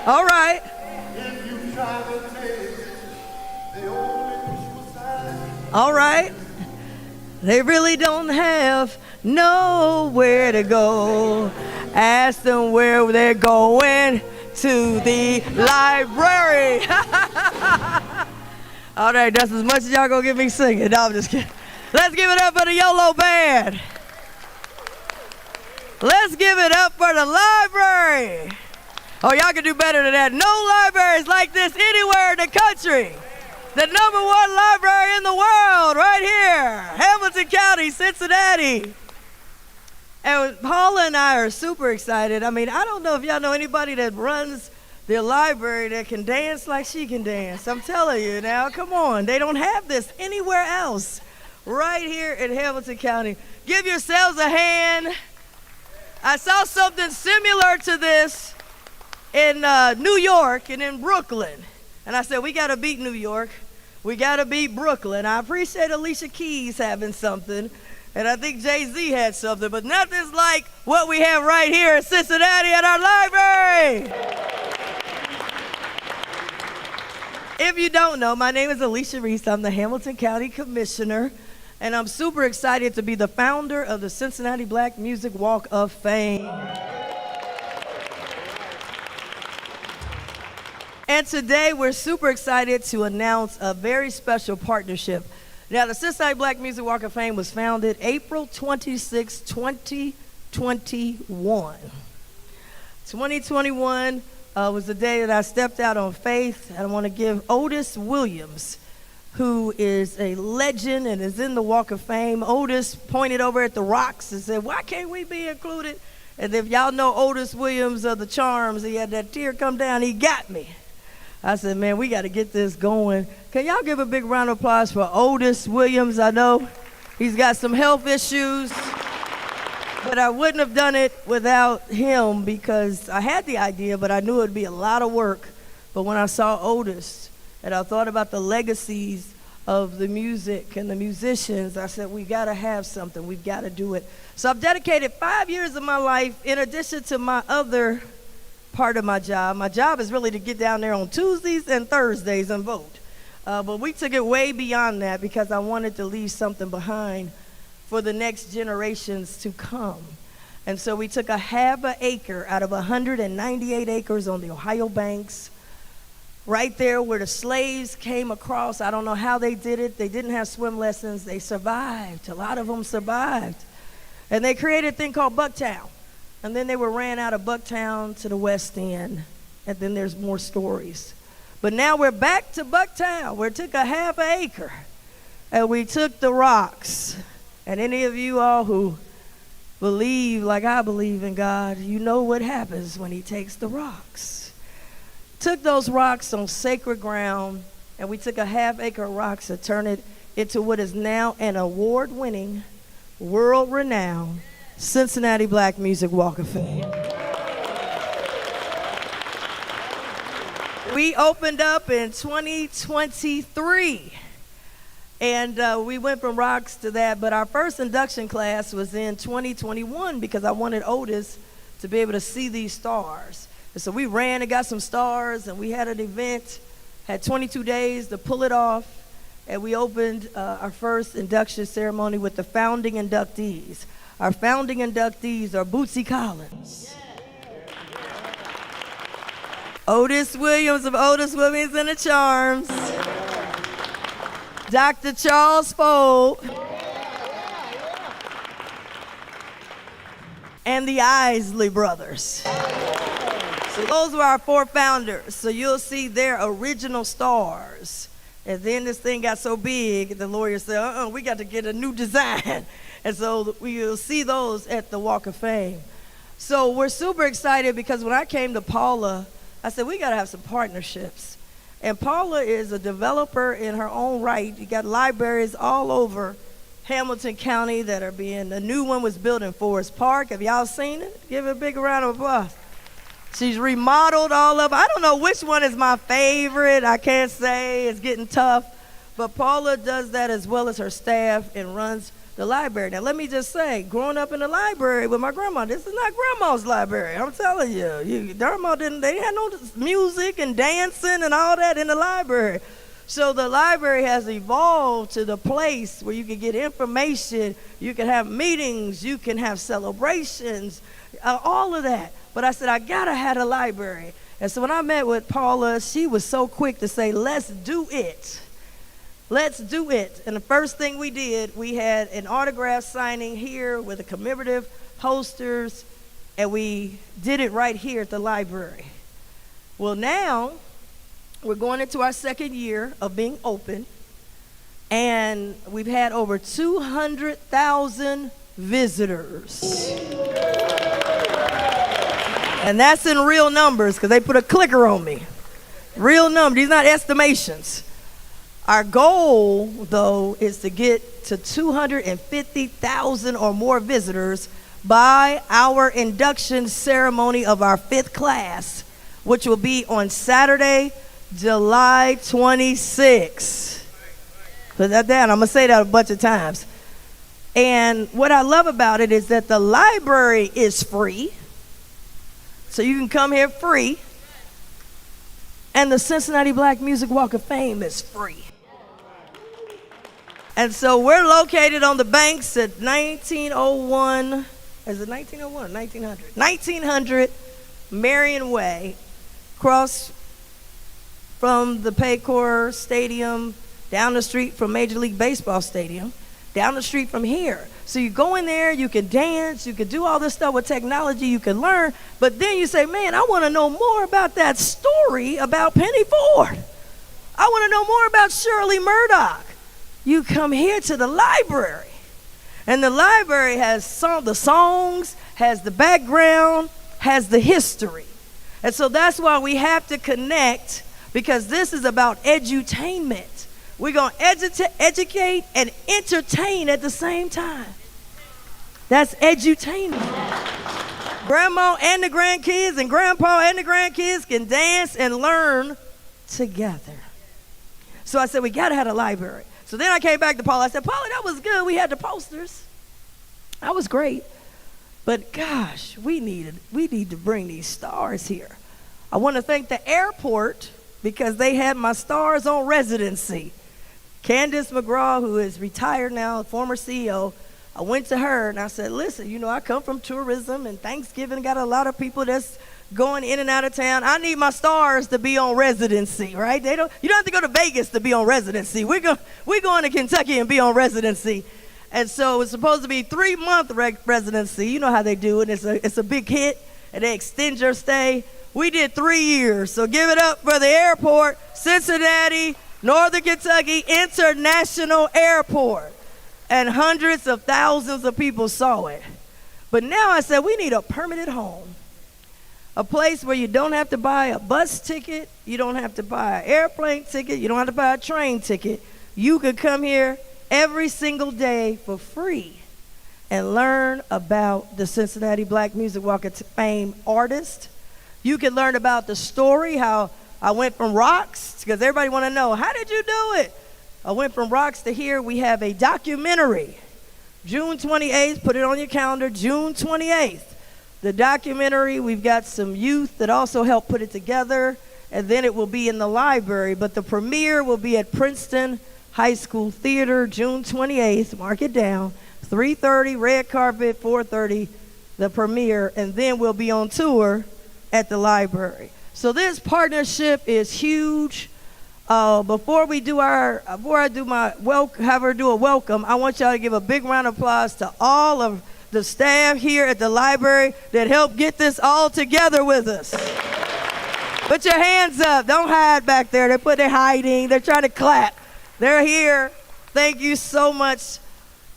All right. If you try to take it, they only push you aside. All right. They really don't have nowhere to go. Ask them where they're going, to the library. All right, that's as much as y'all gonna get me singing. No, I'm just kidding. Let's give it up for the YOLO Band. Let's give it up for the library. Oh, y'all can do better than that. No libraries like this anywhere in the country. The #1 library in the world, right here, Hamilton County, Cincinnati. And Paula and I are super excited. I mean, I don't know if y'all know anybody that runs their library that can dance like she can dance. I'm telling you now, come on. They don't have this anywhere else. Right here in Hamilton County. Give yourselves a hand. I saw something similar to this in New York and in Brooklyn. And I said, we got to beat New York. We got to beat Brooklyn. I appreciate Alicia Keys having something. And I think Jay-Z had something. But nothing's like what we have right here in Cincinnati at our library. If you don't know, my name is Alicia Reece. I'm the Hamilton County Commissioner. And I'm super excited to be the founder of the Cincinnati Black Music Walk of Fame. And today we're super excited to announce a very special partnership. Now, the Cincinnati Black Music Walk of Fame was founded April 26, 2021. 2021 was the day that I stepped out on faith. I want to give Otis Williams, who is a legend and is in the Walk of Fame. Otis pointed over at the rocks and said, why can't we be included? And if y'all know Otis Williams of the Charms, he had that tear come down, he got me. I said, man, we got to get this going. Can y'all give a big round of applause for Otis Williams? I know he's got some health issues, but I wouldn't have done it without him because I had the idea, but I knew it would be a lot of work. But when I saw Otis and I thought about the legacies of the music and the musicians, I said, we got to have something. We've got to do it. So I've dedicated 5 years of my life in addition to my other part of my job. My job is really to get down there on Tuesdays and Thursdays and vote. But we took it way beyond that because I wanted to leave something behind for the next generations to come. And so we took a half an acre out of 198 acres on the Ohio banks, right there where the slaves came across. I don't know how they did it. They didn't have swim lessons. They survived. A lot of them survived. And they created a thing called Bucktown. And then they were ran out of Bucktown to the West End. And then there's more stories. But now we're back to Bucktown. We took a half an acre. And we took the rocks. And any of you all who believe like I believe in God, you know what happens when he takes the rocks. Took those rocks on sacred ground. And we took a half acre of rocks and turned it into what is now an award-winning, world-renowned Cincinnati Black Music Walk of Fame. We opened up in 2023, and we went from rocks to that, but our first induction class was in 2021 because I wanted Otis to be able to see these stars. And so we ran and got some stars, and we had an event, had 22 days to pull it off, and we opened our first induction ceremony with the founding inductees. Our founding inductees are Bootsy Collins, Otis Williams of Otis Williams and the Charms, Dr. Charles Fold, and the Isley Brothers. So those were our 4 founders. So you'll see their original stars. And then this thing got so big, the lawyer said, we got to get a new design. And so we'll see those at the Walk of Fame. So we're super excited because when I came to Paula, I said, we got to have some partnerships. And Paula is a developer in her own right. You got libraries all over Hamilton County that are being, a new one was built in Forest Park. Have y'all seen it? Give her a big round of applause. She's remodeled all of them. I don't know which one is my favorite. I can't say. It's getting tough. But Paula does that as well as her staff and runs the library. Now, let me just say, growing up in the library with my grandma, this is not grandma's library. I'm telling you, grandma they had no music and dancing and all that in the library. So the library has evolved to the place where you can get information, you can have meetings, you can have celebrations, all of that. But I said, I gotta have a library. And so when I met with Paula, she was so quick to say, let's do it. Let's do it. And the first thing we did, we had an autograph signing here with the commemorative posters, and we did it right here at the library. Well, now we're going into our second year of being open, and we've had over 200,000 visitors. And that's in real numbers because they put a clicker on me. Real numbers, these are not estimations. Our goal, though, is to get to 250,000 or more visitors by our induction ceremony of our 5th class, which will be on Saturday, July 26th. Put that down. I'm going to say that a bunch of times. And what I love about it is that the library is free. So you can come here free. And the Cincinnati Black Music Walk of Fame is free. And so we're located on the banks at 1901, is it 1901 or 1900? 1900 Marion Way, across from the Paycor Stadium, down the street from Major League Baseball Stadium, down the street from here. So you go in there, you can dance, you can do all this stuff with technology, you can learn, but then you say, man, I want to know more about that story about Penny Ford. I want to know more about Shirley Murdoch. You come here to the library, and the library has the songs, has the background, has the history. And so that's why we have to connect, because this is about edutainment. We're going to educate and entertain at the same time. That's edutainment. Grandma and the grandkids and grandpa and the grandkids can dance and learn together. So I said, we got to have a library. So then I came back to Paula. I said, Paula, that was good. We had the posters. That was great. But gosh, we need to bring these stars here. I want to thank the airport because they had my stars on residency. Candace McGraw, who is retired now, former CEO, I went to her and I said, listen, I come from tourism and Thanksgiving got a lot of people that's going in and out of town. I need my stars to be on residency, right? You don't have to go to Vegas to be on residency. We're going to Kentucky and be on residency. And so it's supposed to be 3-month residency. You know how they do it. It's a big hit, and they extend your stay. We did 3 years. So give it up for the airport, Cincinnati, Northern Kentucky International Airport. And hundreds of thousands of people saw it. But now I said we need a permanent home. A place where you don't have to buy a bus ticket, you don't have to buy an airplane ticket, you don't have to buy a train ticket. You could come here every single day for free and learn about the Cincinnati Black Music Walk of Fame artist. You can learn about the story, how I went from rocks, because everybody want to know, how did you do it? I went from rocks to here. We have a documentary, June 28th, put it on your calendar, June 28th. The documentary, we've got some youth that also helped put it together, and then it will be in the library. But the premiere will be at Princeton High School Theater, June 28th. Mark it down. 3:30, red carpet, 4:30, the premiere, and then we'll be on tour at the library. So this partnership is huge. Before I do have her do a welcome, I want y'all to give a big round of applause to all of the staff here at the library that helped get this all together with us. Put your hands up. Don't hide back there. They're hiding. They're trying to clap. They're here. Thank you so much.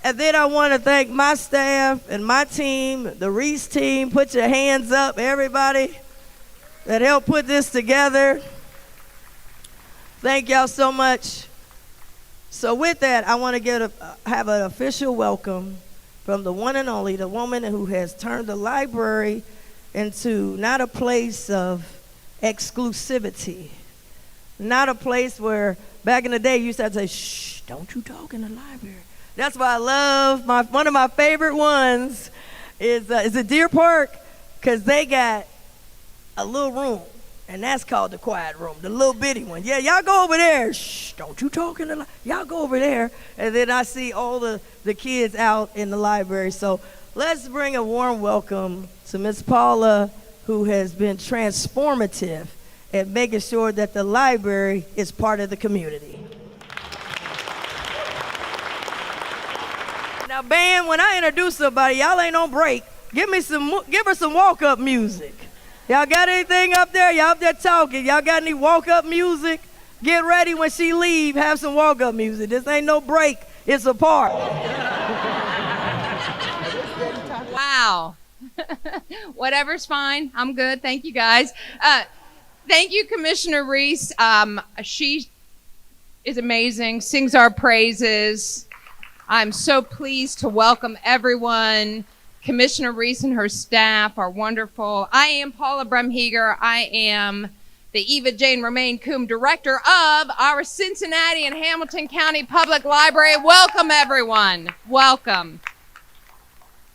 And then I want to thank my staff and my team, the Reece team. Put your hands up, everybody that helped put this together. Thank y'all so much. So with that, I want to have an official welcome from the one and only, the woman who has turned the library into not a place of exclusivity, not a place where back in the day you used to have to say, shh, don't you talk in the library. That's why I love one of my favorite ones is at Deer Park, because they got a little room, and that's called the quiet room, the little bitty one. Yeah, y'all go over there. Shh, don't you talk in the y'all go over there. And then I see all the kids out in the library. So let's bring a warm welcome to Miss Paula, who has been transformative at making sure that the library is part of the community. Now, band, when I introduce somebody, y'all ain't on break. Give her some walk-up music. Y'all got anything up there? Y'all up there talking? Y'all got any walk-up music? Get ready when she leave. Have some walk-up music. This ain't no break. It's a part. Wow. Whatever's fine. I'm good. Thank you, guys. Thank you, Commissioner Reece. She is amazing, sings our praises. I'm so pleased to welcome everyone. Commissioner Reece and her staff are wonderful. I am Paula Bremheger. I am the Eva Jane Romaine Coombe Director of our Cincinnati and Hamilton County Public Library. Welcome, everyone. Welcome.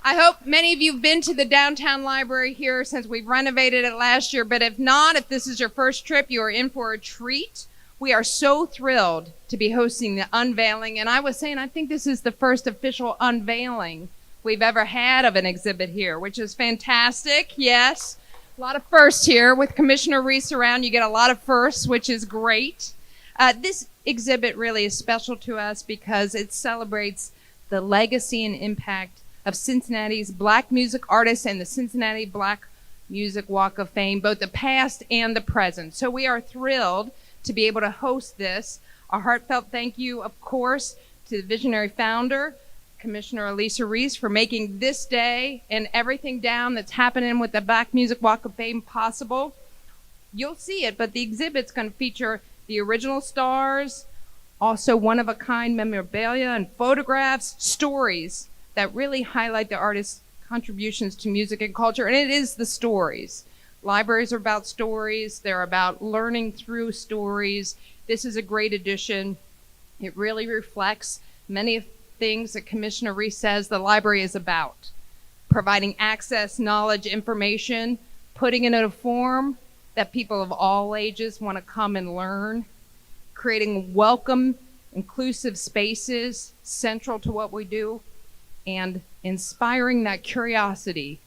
I hope many of you have been to the downtown library here since we've renovated it last year, but if not, if this is your first trip, you are in for a treat. We are so thrilled to be hosting the Unveiling, and I was saying I think this is the first official unveiling we've ever had of an exhibit here, which is fantastic. Yes, a lot of firsts here. With Commissioner Reece around, you get a lot of firsts, which is great. This exhibit really is special to us because it celebrates the legacy and impact of Cincinnati's Black music artists and the Cincinnati Black Music Walk of Fame, both the past and the present. So we are thrilled to be able to host this. A heartfelt thank you, of course, to the visionary founder, Commissioner Alicia Reece, for making this day and everything down that's happening with the Black Music Walk of Fame possible. You'll see it, but the exhibit's going to feature the original stars, also one-of-a-kind memorabilia and photographs, stories that really highlight the artist's contributions to music and culture, and it is the stories. Libraries are about stories. They're about learning through stories. This is a great addition. It really reflects many of things that Commissioner Reece says the library is about. Providing access, knowledge, information, putting it in a form that people of all ages want to come and learn, creating welcome, inclusive spaces central to what we do, and inspiring that curiosity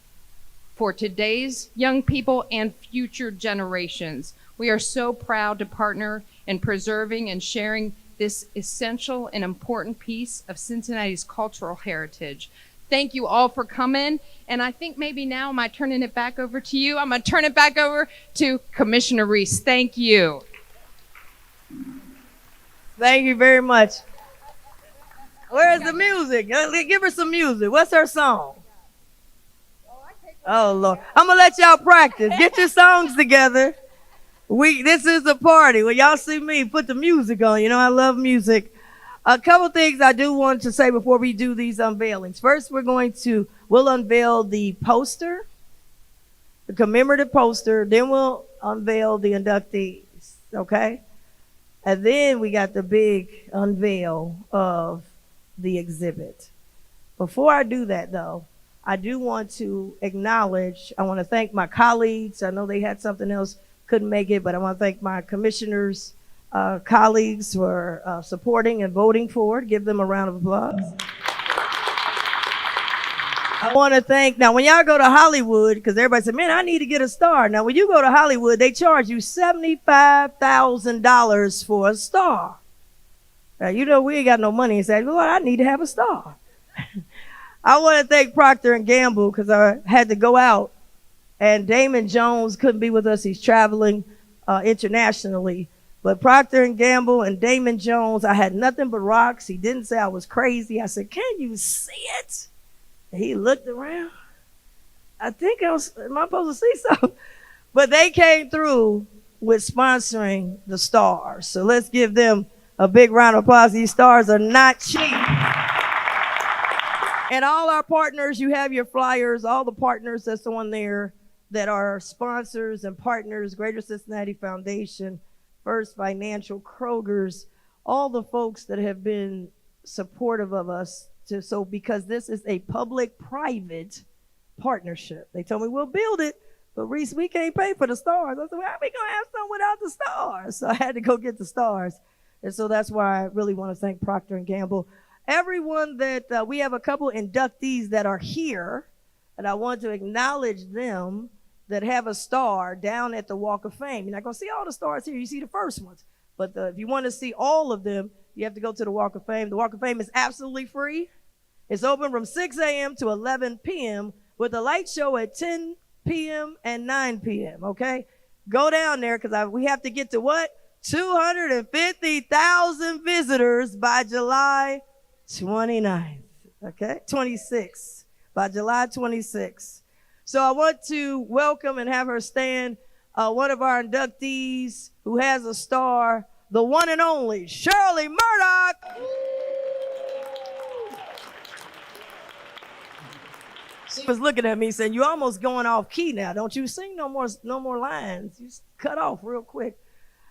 for today's young people and future generations. We are so proud to partner in preserving and sharing this essential and important piece of Cincinnati's cultural heritage. Thank you all for coming. And I think maybe now, am I turning it back over to you? I'm going to turn it back over to Commissioner Reece. Thank you. Thank you very much. Where's the music? Give her some music. What's her song? Oh, Lord. I'm going to let y'all practice. Get your songs together. This is a party. When y'all see me, put the music on. You know, I love music. A couple things I do want to say before we do these unveilings. First, we'll unveil the poster, the commemorative poster. Then we'll unveil the inductees, okay? And then we got the big unveil of the exhibit. Before I do that, though, I do want to I want to thank my colleagues. I know they had something else, couldn't make it, but I want to thank my commissioners, colleagues for supporting and voting for it. Give them a round of applause. I want to thank, now when y'all go to Hollywood, because everybody said, man, I need to get a star. Now when you go to Hollywood, they charge you $75,000 for a star. Now, you know, we ain't got no money and say, Lord, I need to have a star. I want to thank Procter & Gamble because I had to go out and Damon Jones couldn't be with us. He's traveling internationally. But Procter & Gamble and Damon Jones, I had nothing but rocks. He didn't say I was crazy. I said, can you see it? And he looked around. I think am I supposed to see something? But they came through with sponsoring the stars. So let's give them a big round of applause. These stars are not cheap. And all our partners, you have your flyers, all the partners that's on there that are sponsors and partners, Greater Cincinnati Foundation, First Financial, Kroger's, all the folks that have been supportive of us because this is a public-private partnership. They told me we'll build it, but Reese, we can't pay for the stars. I said, well, how are we gonna have some without the stars? So I had to go get the stars, and so that's why I really want to thank Procter and Gamble. Everyone that we have a couple inductees that are here, and I want to acknowledge them that have a star down at the Walk of Fame. You're not gonna see all the stars here. You see the first ones, but if you want to see all of them, you have to go to the Walk of Fame. The Walk of Fame is absolutely free. It's open from 6 a.m. to 11 p.m. with a light show at 10 p.m. and 9 p.m., okay? Go down there because we have to get to what? 250,000 visitors by July 29th, okay? 26th, by July 26th. So I want to welcome and have her stand one of our inductees who has a star, the one and only Shirley Murdoch. She was looking at me saying, "You almost going off key now. Don't you sing no more lines. You cut off real quick."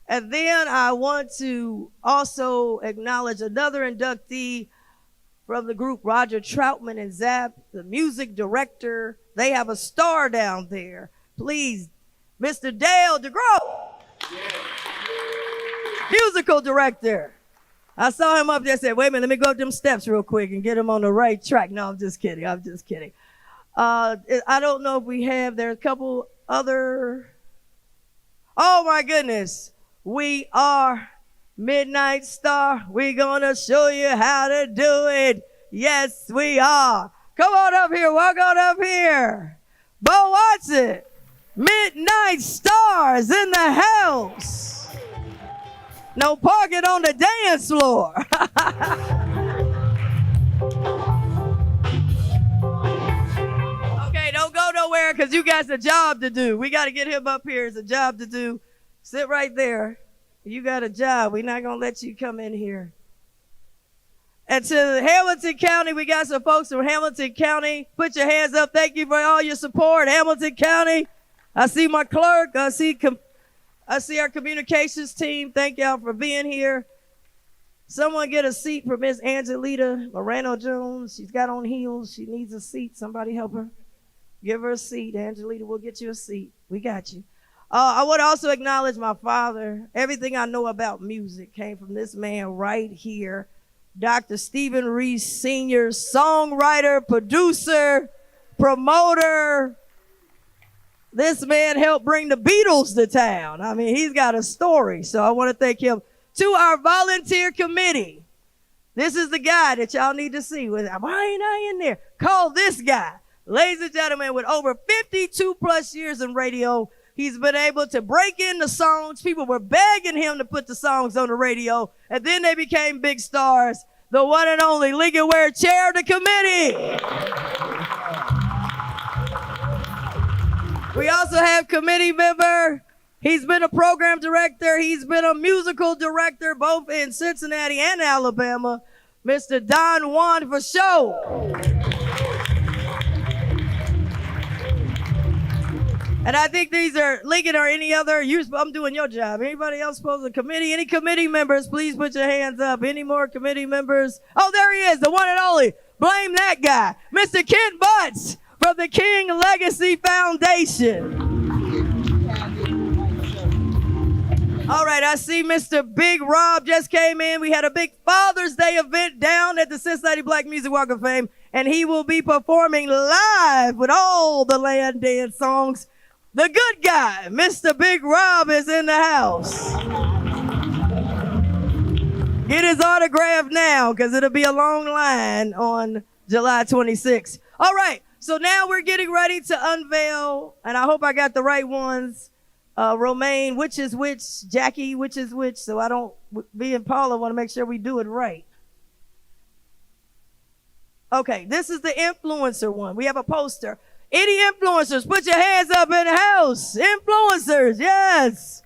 And then I want to also acknowledge another inductee from the group, Roger Troutman and Zapp, the music director. They have a star down there. Please, Mr. Dale DeGroat. Musical director. I saw him up there and said, wait a minute, let me go up them steps real quick and get him on the right track. No, I'm just kidding. I don't know if we have, there's a couple other, oh my goodness. We are Midnight Star. We're gonna show you how to do it. Yes, we are. Come on up here, walk on up here. Bo Watson, Midnight Stars in the house. No parking on the dance floor. Okay, don't go nowhere because you got a job to do. We got to get him up here. It's a job to do. Sit right there. You got a job. We're not going to let you come in here. And to Hamilton County, we got some folks from Hamilton County. Put your hands up. Thank you for all your support. Hamilton County. I see my clerk. I see our communications team. Thank y'all for being here. Someone get a seat for Miss Angelita Moreno Jones. She's got on heels. She needs a seat. Somebody help her. Give her a seat. Angelita, we'll get you a seat. We got you. I would also acknowledge my father. Everything I know about music came from this man right here, Dr. Stephen Reece Sr., songwriter, producer, promoter. This man helped bring the Beatles to town. I mean, he's got a story, so I want to thank him. To our volunteer committee, this is the guy that y'all need to see. Why ain't I in there? Call this guy. Ladies and gentlemen, with over 52 plus years in radio, he's been able to break in the songs. People were begging him to put the songs on the radio, and then they became big stars. The one and only Lincoln Ware, chair of the committee. We also have committee member. He's been a program director. He's been a musical director, both in Cincinnati and Alabama. Mr. Don Juan for show. And I think these are Lincoln or any other. I'm doing your job. Anybody else supposed to committee? Any committee members, please put your hands up. Any more committee members? Oh, there he is, the one and only. Blame that guy. Mr. Kent Butts from the King Legacy Foundation. All right, I see Mr. Big Rob just came in. We had a big Father's Day event down at the Cincinnati Black Music Walk of Fame, and he will be performing live with all the land dance songs. The good guy, Mr. Big Rob, is in the house. Get his autograph now, because it'll be a long line on July 26th. All right, so now we're getting ready to unveil, and I hope I got the right ones. Romaine, which is which? Jackie, which is which? So I don't, me and Paula want to make sure we do it right. Okay, this is the influencer one. We have a poster. Any influencers, put your hands up in the house. Influencers, yes.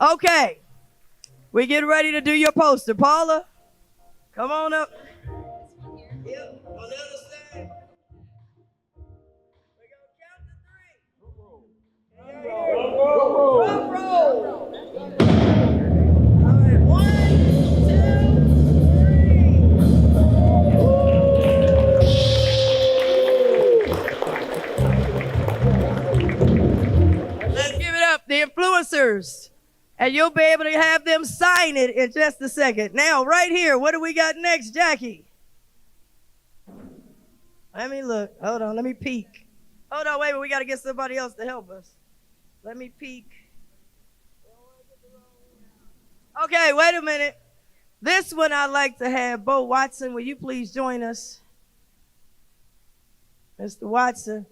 Okay. We get ready to do your poster. Paula, come on up. Yep, on the other side. We're going to count to 3. Drum roll. All right, 1, 2, 3. influencers. And you'll be able to have them sign it in just a second. Now, right here, what do we got next, Jackie? Let me look. Hold on, let me peek. Hold on, wait, we got to get somebody else to help us. Let me peek. Okay, wait a minute. This one I'd like to have Bo Watson. Will you please join us? Mr. Watson,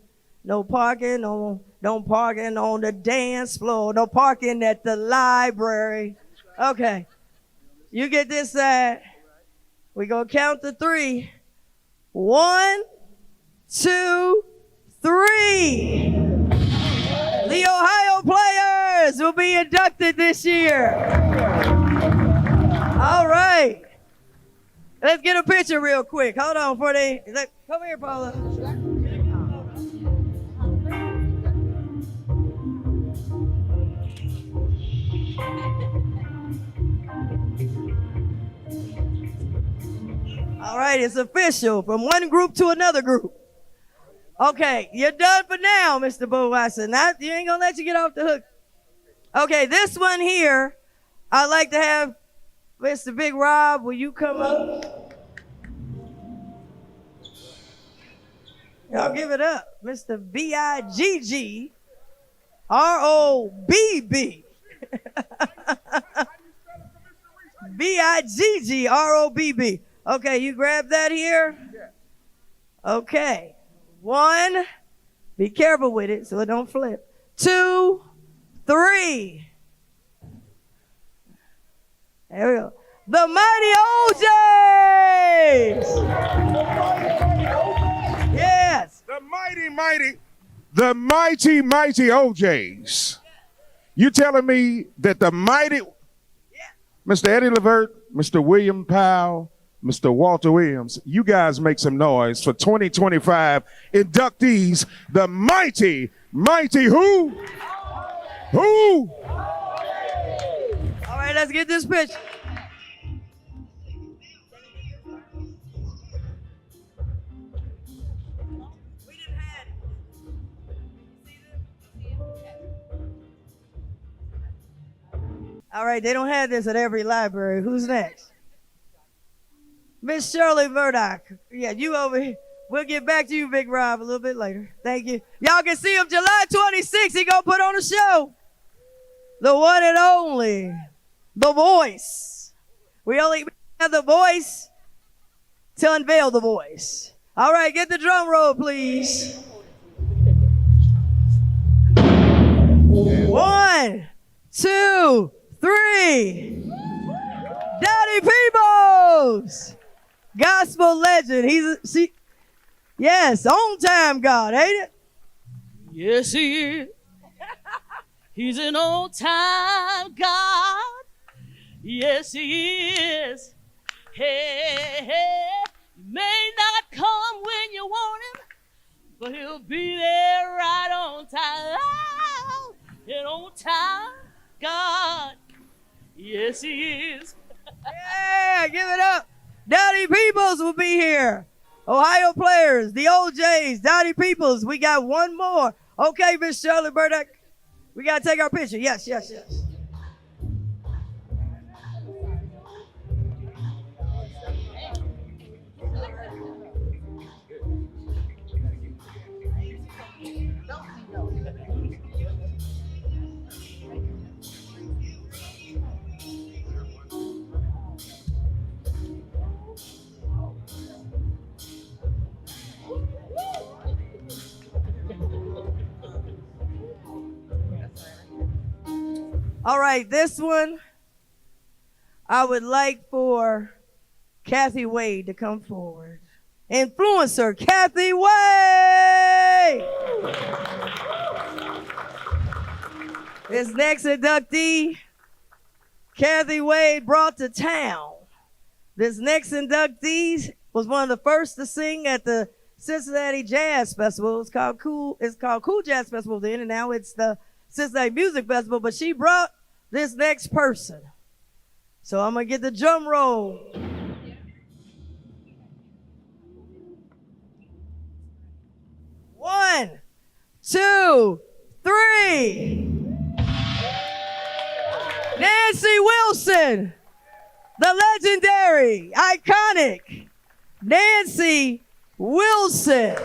no parking on the dance floor. No parking at the library. Okay. You get this side. We're going to count to 3. 1, 2, 3. The Ohio players will be inducted this year. All right. Let's get a picture real quick. Hold on for come here, Paula. All right, it's official from one group to another group. Okay, you're done for now, Mr. Bo Watson. You ain't gonna let you get off the hook. Okay, this one here, I'd like to have Mr. Big Rob. Will you come up? Y'all give it up, Mr. B-I-G-G-R-O-B-B. B-I-G-G-R-O-B-B. Okay, you grab that here. Okay. 1, be careful with it so it don't flip. 2, 3. There we go. The mighty OJs. Yes. The mighty OJs. You telling me that the mighty, Mr. Eddie Levert, Mr. William Powell, Mr. Walter Williams, you guys make some noise for 2025 inductees, the mighty who? Who? All right, let's get this picture. All right, they don't have this at every library. Who's next? Miss Shirley Murdoch. Yeah, you over here. We'll get back to you, Big Rob, a little bit later. Thank you. Y'all can see him July 26th. He gonna put on a show. The one and only, The Voice. We only have The Voice to unveil The Voice. All right, get the drum roll, please. 1, 2, 3. Daddy Peebles. Gospel legend. Yes, on time God, ain't it? Yes, he is. He's an on time God. Yes, he is. Hey, hey, he may not come when you want him, but he'll be there right on time. An on time God. Yes, he is. Yeah, give it up. Daddy Peoples will be here. Ohio players, the OJs, Daddy Peoples. We got one more. Okay, Miss Shirley Burdick. We got to take our picture. Yes. All right, this one, I would like for Kathy Wade to come forward. Influencer, Kathy Wade! This next inductee, Kathy Wade brought to town. This next inductee was one of the first to sing at the Cincinnati Jazz Festival. It's called Cool Jazz Festival then, and now it's the Cincinnati Music Festival, but she brought this next person. So I'm going to get the drum roll. One, 2, 3. Nancy Wilson, the legendary, iconic Nancy Wilson.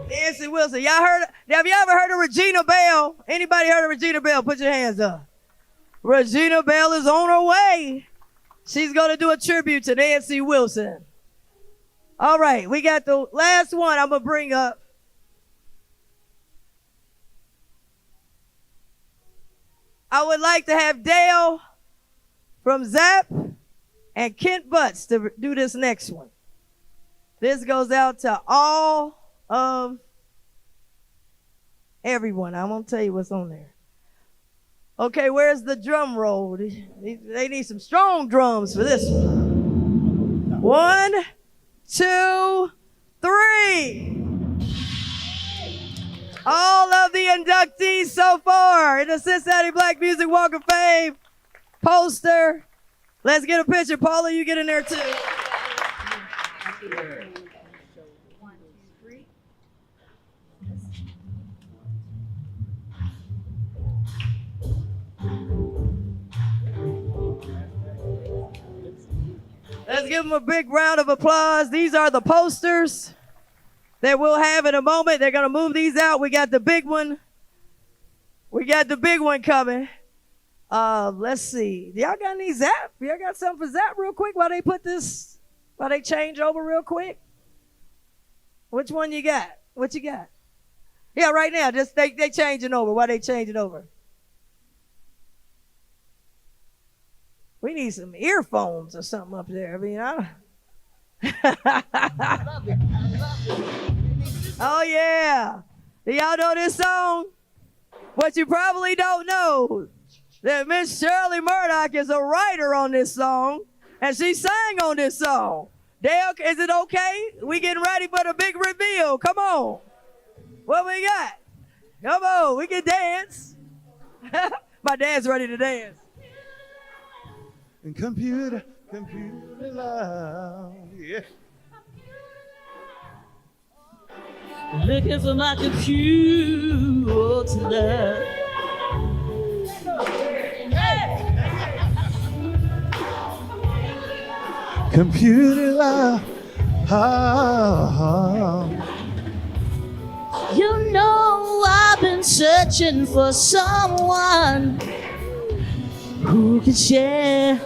Nancy Wilson. Y'all heard? Have you ever heard of Regina Bell? Anybody heard of Regina Bell? Put your hands up. Regina Bell is on her way. She's going to do a tribute to Nancy Wilson. All right, we got the last one I'm going to bring up. I would like to have Dale from Zap and Kent Butts to do this next one. This goes out to all of everyone. I won't tell you what's on there. Okay, where's the drum roll? They need some strong drums for this one. 1, 2, 3. All of the inductees so far in the Cincinnati Black Music Walk of Fame poster. Let's get a picture. Paula, you get in there too. Let's give them a big round of applause. These are the posters that we'll have in a moment. They're going to move these out. We got the big one. We got the big one coming. Let's see. Y'all got any Zap? Y'all got something for Zap real quick while they change over real quick? Which one you got? What you got? Yeah, right now. Just they changing over. Why they changing over? We need some earphones or something up there. I mean, Oh, yeah. Do y'all know this song? What you probably don't know, that Miss Shirley Murdoch is a writer on this song, and she sang on this song. Dale, is it okay? We getting ready for the big reveal. Come on. What we got? Come on, we can dance. My dad's ready to dance. And computer love, yeah. Looking for my computer love. Computer love, oh. You know I've been searching for someone who can share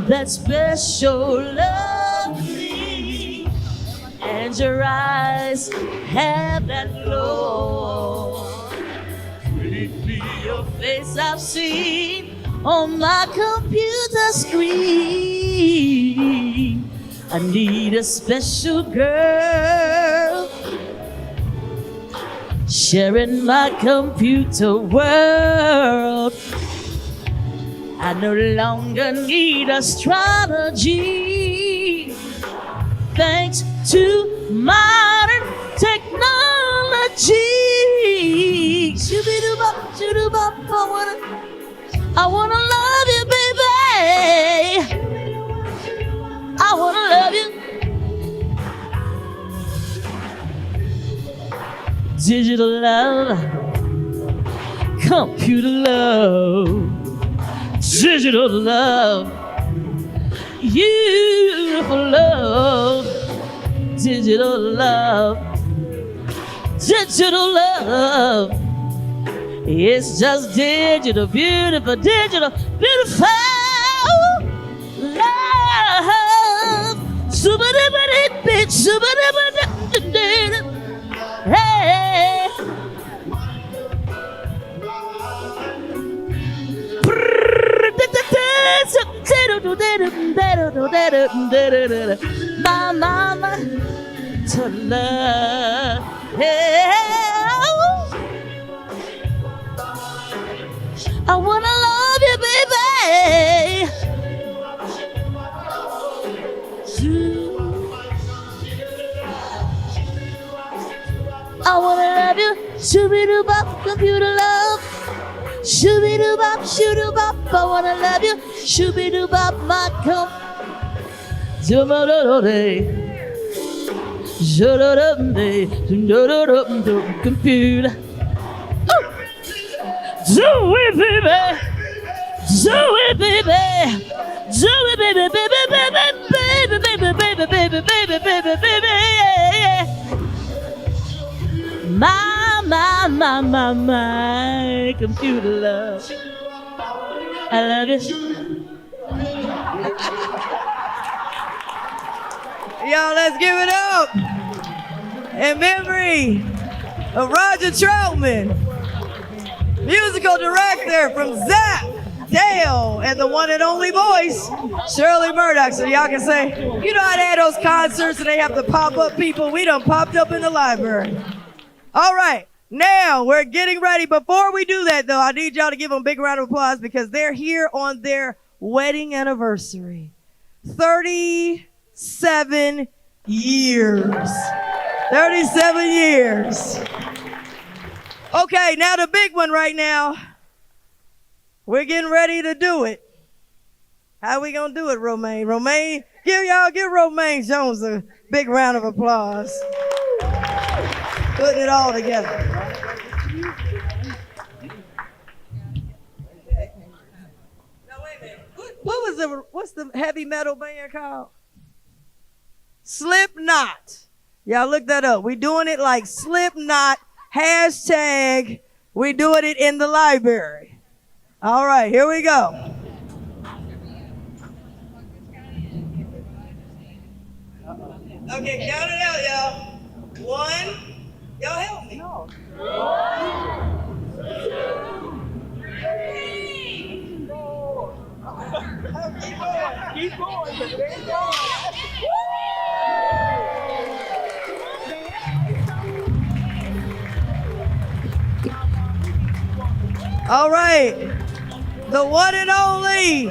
that special love with me. And your eyes have that glow. Could it be your face I've seen on my computer screen? I need a special girl sharing my computer world. I no longer need astrology, thanks to modern technology. Shoo-be-doo-bop, shoo-doo-bop, I wanna love you, baby. I wanna love you. Digital love, computer love. Digital love, beautiful love, digital love, digital love. It's just digital, beautiful, digital, beautiful love. Super-dip-a-dip-bit, super-dip-a-dip-dip-dip. Hey. My mama to love. I wanna love you, baby. I wanna love you. Shoo-be-doo-bop, computer love. Shoo-be-doo-bop, shoo-doo-bop, I wanna love you. Shoo-be-doo-bop, my do-ma-do-do-day. Do-do-do-day, do-do-do-do, computer. Do it, baby. Do it, baby. Do it, baby, baby, baby, baby, baby, baby, baby, baby, baby, baby, yeah. My computer love. I love you. Y'all, let's give it up in memory of Roger Troutman, musical director from Zap, Dale, and the one and only voice, Shirley Murdoch. So y'all can say, you know how they have those concerts and they have to pop up people? We done popped up in the library. All right, now we're getting ready. Before we do that, though, I need y'all to give them a big round of applause because they're here on their wedding anniversary. 37 years. 37 years. Okay, now the big one right now. We're getting ready to do it. How we gonna do it, Romaine? Romaine, give Romaine Jones a big round of applause. Putting it all together. Now wait a minute. What's the heavy metal band called? Slipknot. Y'all look that up. We doing it like Slipknot. Hashtag we doing it in the library. All right, here we go. Okay, count it out, y'all. 1. Y'all help me. No. 1, 2, 3, 4. Keep going. Keep going. All right, the one and only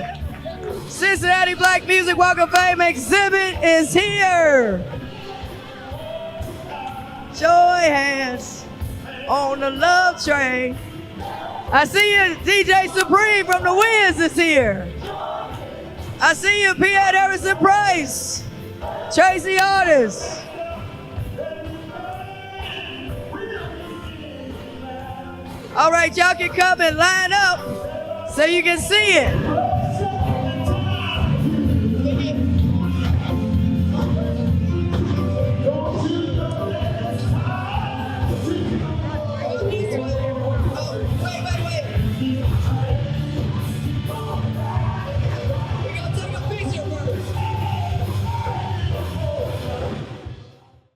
Cincinnati Black Music Walk of Fame exhibit is here. Joy hands on the love train. I see you, DJ Supreme from the Wiz is here. I see you, Piet Harrison Price, Tracy Artis. All right, y'all can come and line up so you can see it.